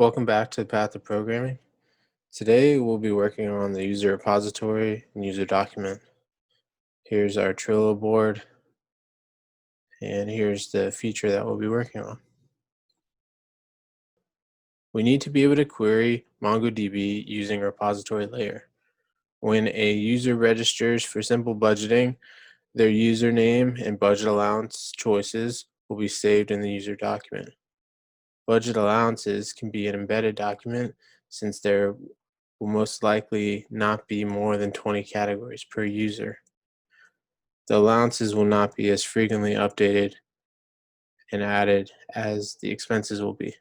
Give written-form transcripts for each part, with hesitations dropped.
Welcome back to the Path of Programming. Today we'll be working on the user repository and user document. Here's our Trello board, and here's the feature that we'll be working on. We need to be able to query Mongo DB using repository layer. When a user registers for simple budgeting, their username and budget allowance choices will be saved in the user document. Budget allowances can be an embedded document since there will most likely not be more than 20 categories per user. The allowances will not be as frequently updated and added as the expenses will be.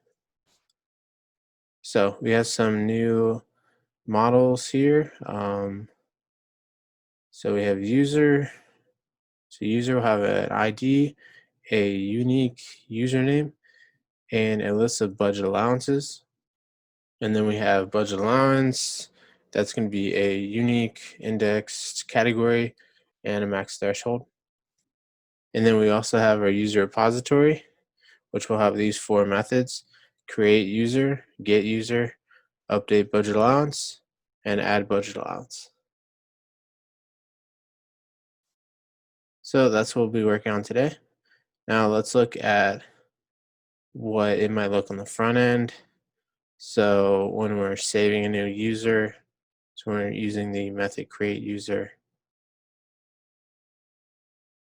So we have some new models here. So we have user. So user will have an ID, a unique username, and a list of budget allowances. And then we have budget allowance. That's going to be a unique indexed category and a max threshold. And then we also have our user repository, which will have these four methods: create user, get user, update budget allowance, and add budget allowance. So that's what we'll be working on today. Now let's look at what it might look on the front end. So when we're saving a new user, so when we're using the method create user,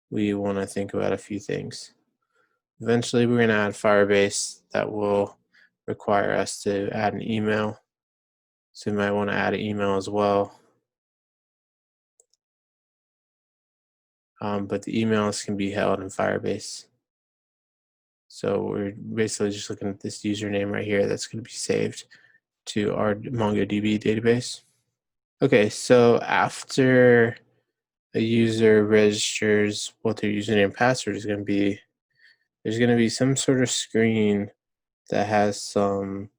we want to think about a few things. Eventually, we're going to add Firebase that will require us to add an email. So you might want to add an email as well. But the emails can be held in Firebase. So we're basically just looking at this username right here that's going to be saved to our MongoDB database. Okay, so after a user registers what their username and password is going to be, there's going to be some sort of screen that has some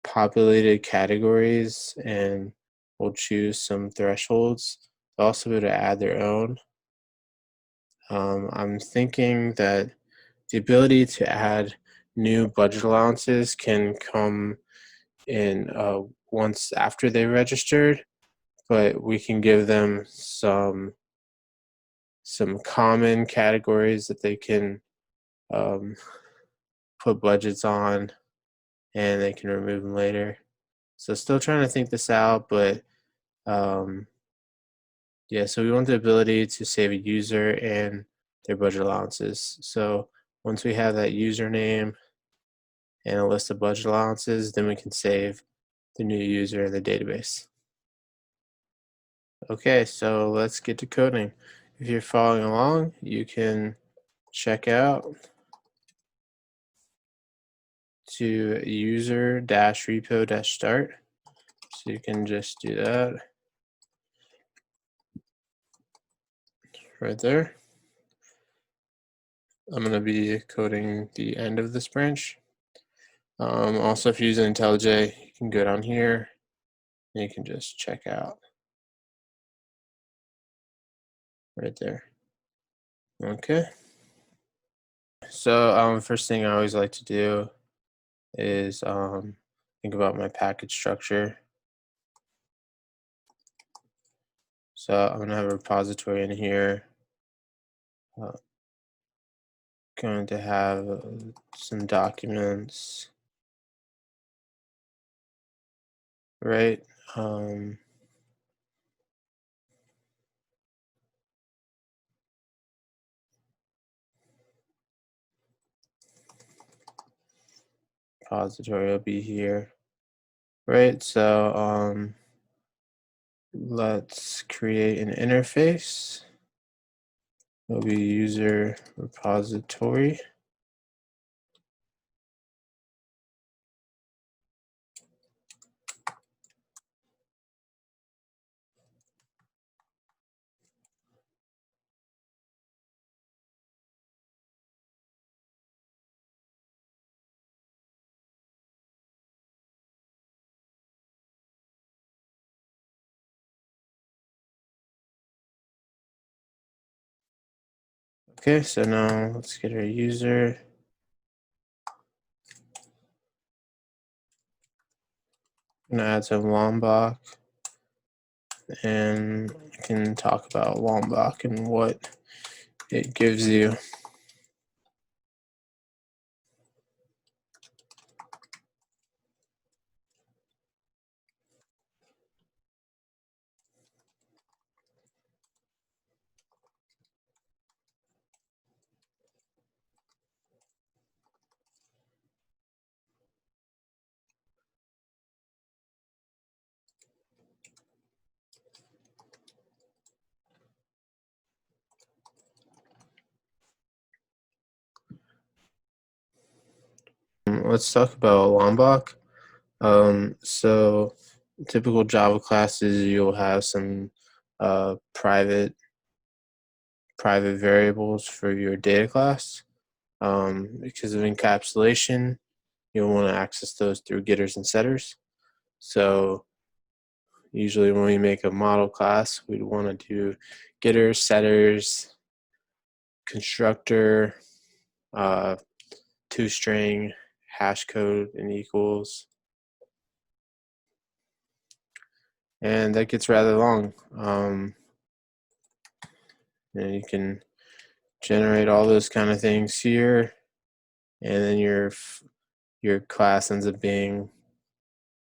populated categories, and we'll choose some thresholds. They'll also be able to add their own. I'm thinking that the ability to add new budget allowances can come in once after they registered, but we can give them some common categories that they can put budgets on, and they can remove them later. So still trying to think this out, but yeah, so we want the ability to save a user and their budget allowances. So once we have that username and a list of budget allowances, then we can save the new user in the database. Okay, so let's get to coding. If you're following along, you can check out to user-repo-start. So you can just do that right there. I'm going to be coding the end of this branch. Also, if you're using IntelliJ, you can go down here and you can just check out right there. Okay. So first thing I always like to do is think about my package structure. So I'm gonna have a repository in here. Going to have some documents, right? Repository will be here, right? So let's create an interface. It'll be user repository. Okay, so now let's get our user. I'm gonna add some Lombok, and I can talk about Lombok and what it gives you. Let's talk about Lombok. So typical Java classes, you'll have some private variables for your data class. Because of encapsulation, you'll want to access those through getters and setters. So usually when we make a model class, we'd want to do getters, setters, constructor, toString, hash code, and equals. And that gets rather long. And you can generate all those kind of things here, and then your class ends up being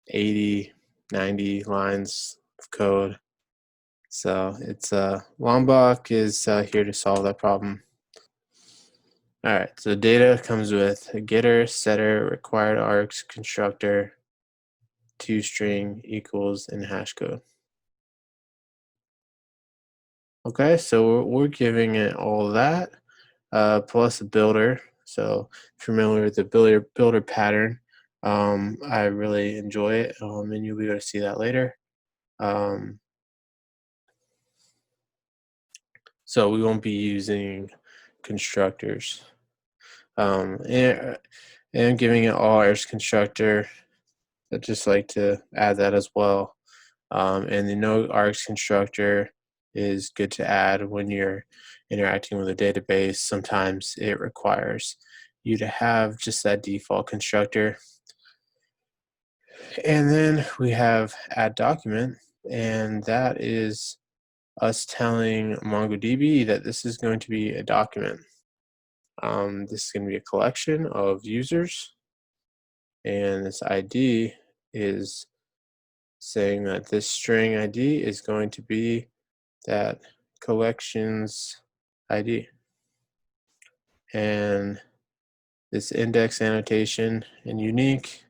80, 90 lines of code. So it's Lombok is here to solve that problem. All right, so data comes with a getter, setter, required args, constructor, toString, equals, and hash code. Okay, so we're giving it all that, plus a builder. So familiar with the builder pattern, I really enjoy it, and you'll be able to see that later. So we won't be using constructors. And giving it all as constructor. I'd just like to add that as well. And the no args constructor is good to add when you're interacting with a database. Sometimes it requires you to have just that default constructor. And then we have add document, and that is us telling MongoDB that this is going to be a document. This is going to be a collection of users, and this ID is saying that this string ID is going to be that collections ID. And this index annotation and unique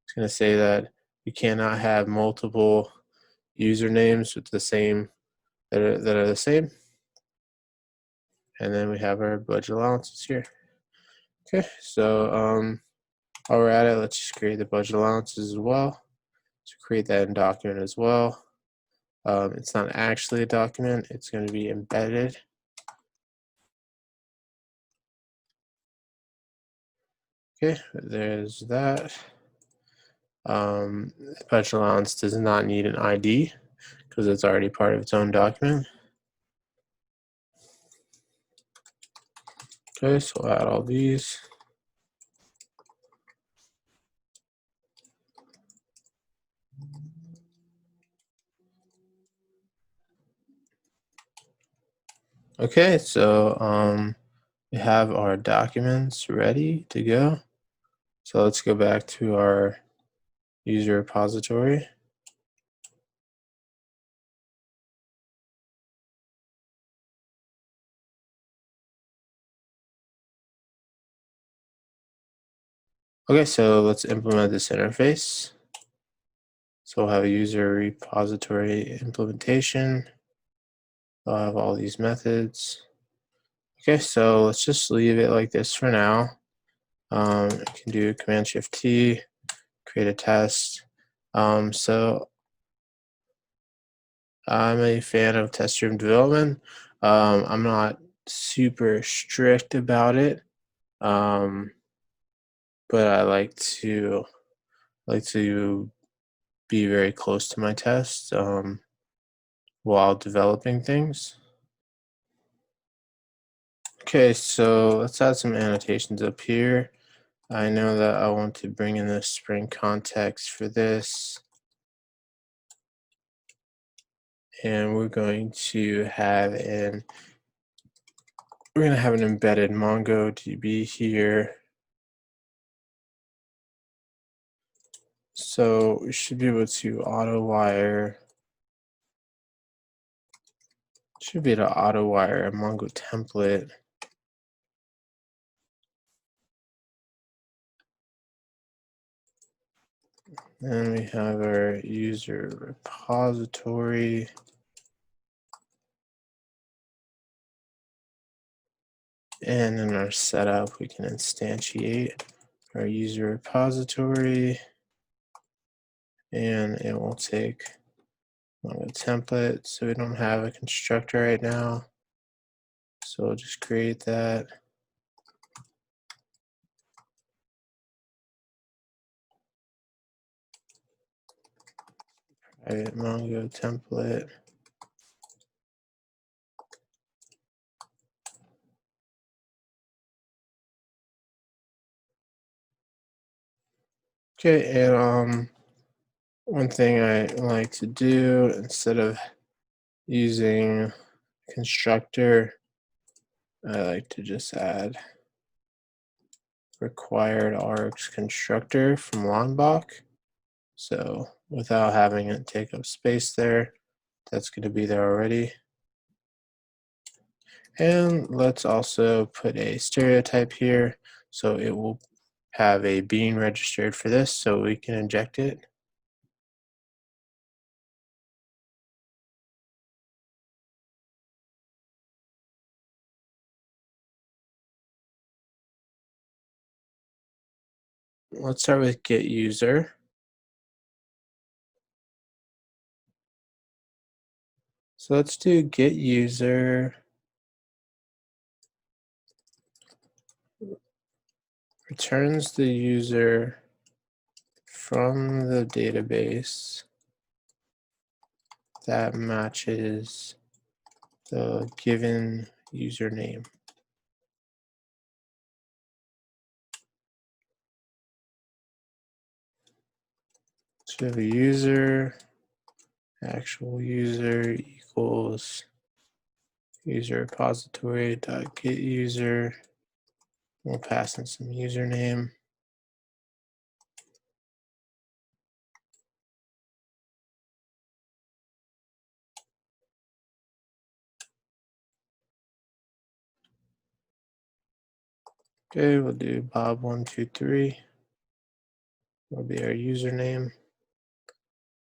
is going to say that we cannot have multiple usernames with the same that are the same. And then we have our budget allowances here. Okay, so while we're at it, let's just create the budget allowances as well. So create that in document as well. It's not actually a document, it's going to be embedded. Okay, there's that. Budget allowance does not need an ID because it's already part of its own document. Okay, so we'll add all these. Okay, so we have our documents ready to go. So let's go back to our user repository. Okay, so let's implement this interface. So we'll have a user repository implementation. I'll have all these methods. Okay, so let's just leave it like this for now. I can do Command-Shift-T, create a test. So I'm a fan of test-driven development. I'm not super strict about it, but I like to be very close to my tests while developing things. Okay, so let's add some annotations up here. I know that I want to bring in the Spring context for this. and we're going to have an embedded Mongo DB here. So we should be able to auto-wire a Mongo template. Then we have our user repository. And in our setup, we can instantiate our user repository, and it will take MongoTemplate. So we don't have a constructor right now. So we'll just create that. Private MongoTemplate. Okay, and one thing I like to do instead of using constructor, I like to just add required args constructor from Longbach. So without having it take up space there, that's going to be there already. And let's also put a stereotype here, so it will have a bean registered for this, so we can inject it. Let's start with get user. So let's do get user returns the user from the database that matches the given username. So we have a user, actual user equals user repository dot get user. We'll pass in some username. Okay, we'll do Bob123. Will be our username.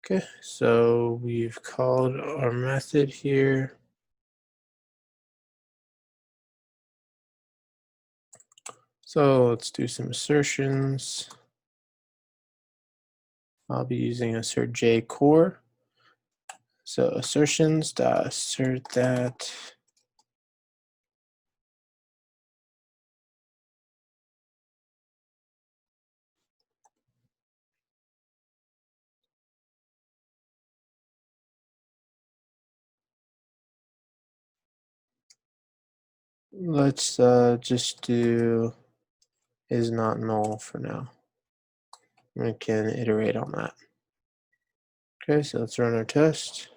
Okay, so we've called our method here. So let's do some assertions. I'll be using assert j core. So assertions dot assert that. Let's just do is not null for now. We can iterate on that. Okay, so let's run our test.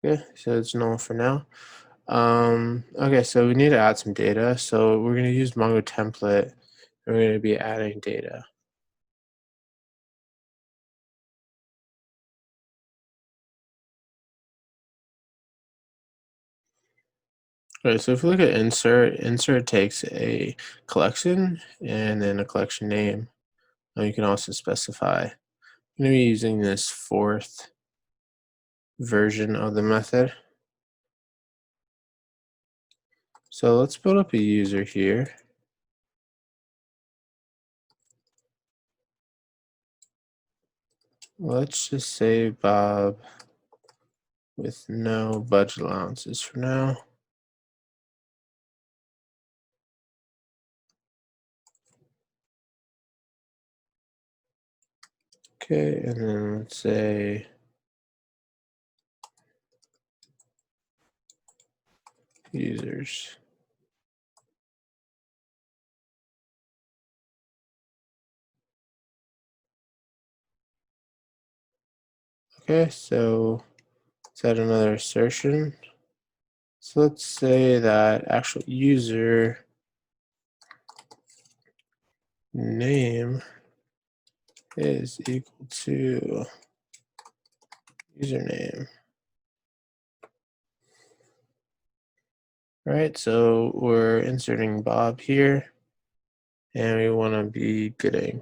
Okay, so it's null for now. Okay, so we need to add some data. So we're going to use MongoTemplate. We're going to be adding data. Okay, so if we look at insert takes a collection and then a collection name. And you can also specify. I'm going to be using this 4th version of the method. So let's build up a user here. Let's just say Bob with no budget allowances for now. Okay, and then let's say users. Okay, so let's add another assertion. So let's say that actual user name is equal to username. Right, so we're inserting Bob here, and we want to be Gooding.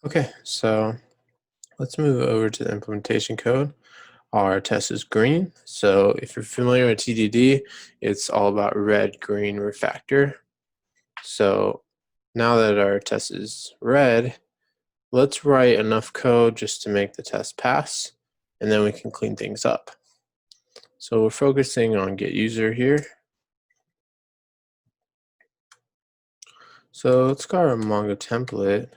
Okay, so let's move over to the implementation code. Our test is green, so if you're familiar with TDD, it's all about red, green, refactor. So now that our test is red, let's write enough code just to make the test pass, and then we can clean things up. So we're focusing on get user here. So let's call our MongoTemplate,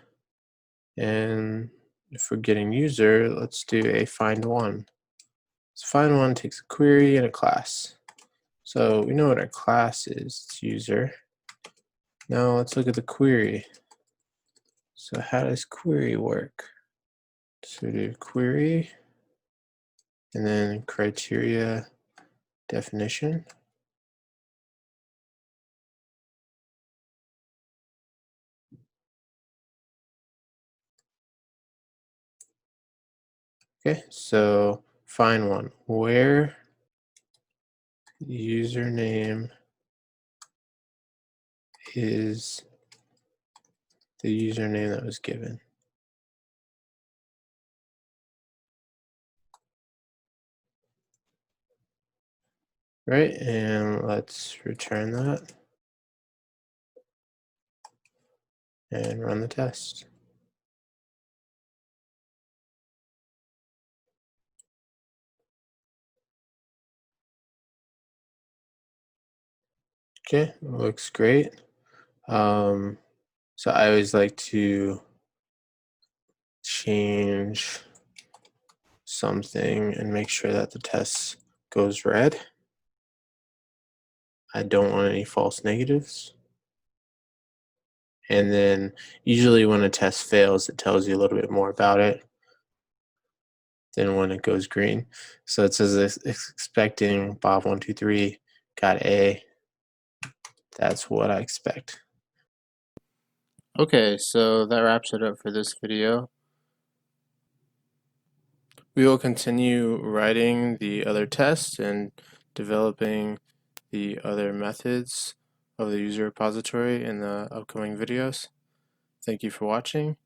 and if we're getting user, let's do a find one. So find one takes a query and a class. So we know what our class is, it's user. Now let's look at the query. So how does query work? So do query, and then criteria definition. Okay, so find one, where username is the username that was given. Right, and let's return that and run the test. Okay, looks great. So I always like to change something and make sure that the test goes red. I don't want any false negatives. And then usually when a test fails, it tells you a little bit more about it than when it goes green. So it says it's expecting Bob123 got A. That's what I expect. Okay, so that wraps it up for this video. We will continue writing the other tests and developing the other methods of the user repository in the upcoming videos. Thank you for watching.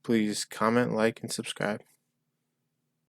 Please comment, like, and subscribe.